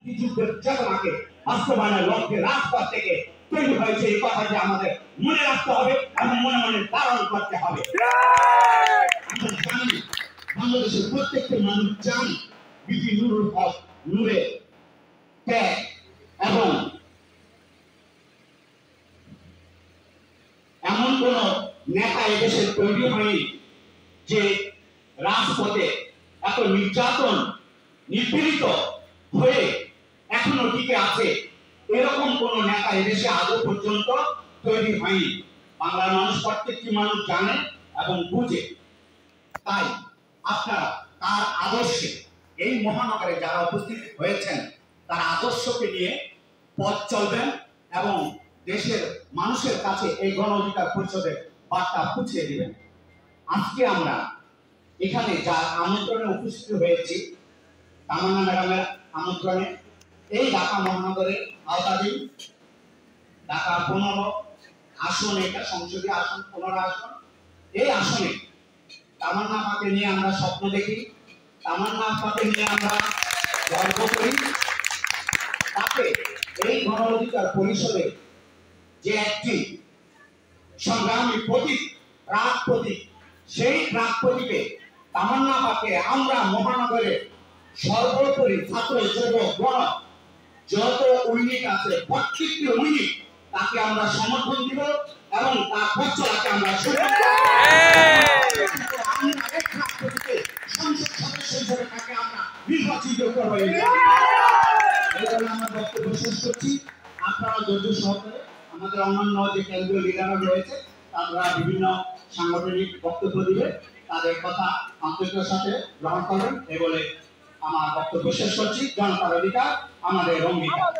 যুদ্ধের চেতনাকে বাস্তবায়নের লক্ষ্যে রাজপথ থেকে তৈরি হয়েছে এই কথাটি আমাদের মনে রাখতে হবে এবং মনে মনে ধারণ করতে হবে। আমরা জানি বাংলাদেশের প্রত্যেকটি মানুষ জানি বিপি নুরুল হক নূরের ত্যাগ এবং এমন কোন নেতা এদেশে তৈরি হয়নি যে রাজপথে এত নির্যাতন নিপীড়িত হয়ে এখনো টিকে আছে, এরকম কোন নেতা এদেশে আজও পর্যন্ত তৈরি হয়নি। বাংলার মানুষ প্রত্যেকটি মানুষ জানে এবং বুঝে। তাই আপনারা তার আদর্শে এই মহানগরে যারা উপস্থিত হয়েছেন তার আদর্শকে নিয়ে পথ চলবেন এবং দেশের মানুষের কাছে এই গণ অধিকার পরিষদের বার্তা পৌঁছে দিবেন। আজকে আমরা এখানে যার আমন্ত্রণে উপস্থিত হয়েছি, তামান্না ম্যাডামের আমন্ত্রণে, এই ঢাকা মহানগরের আওতাধীন ঢাকা 15 আসন, এটা সংসদীয় আসন 15 আসন। এই আসনে তামান্না আপাকে নিয়ে আমরা স্বপ্ন দেখি, তামান্না আপাকে নিয়ে আমরা গর্ব করি। তাকে এই গণ অধিকার পরিষদে যে একটি সংগ্রামী প্রতীক, প্রাক প্রতীক, সেই প্রাক প্রতীকে তামান্না আপাকে আমরা মহানগরে সর্বোপরি ছাত্র যুবক গণ যত ইউনিট আছে প্রত্যেকটি ইউনিট তাকে আমরা সমর্থন দিব এবং তার পক্ষকে আমরা সংসদ সদস্য হিসেবে তাকে আমরা নির্বাচিত করবো। এই জন্য আমরা বক্তব্য শেষ করছি। আপনারা ধৈর্য সহকারে আমাদের অন্যান্য যে কেন্দ্রীয় লিডাররা রয়েছে তারা বিভিন্ন সাংগঠনিক বক্তব্য দিবে, তাদের কথা আন্তরিকতার সাথে গ্রহণ করবেন। এই বলে আমার বক্তব্য শেষ করছি। জনতার অধিকার আমাদের অঙ্গীকার।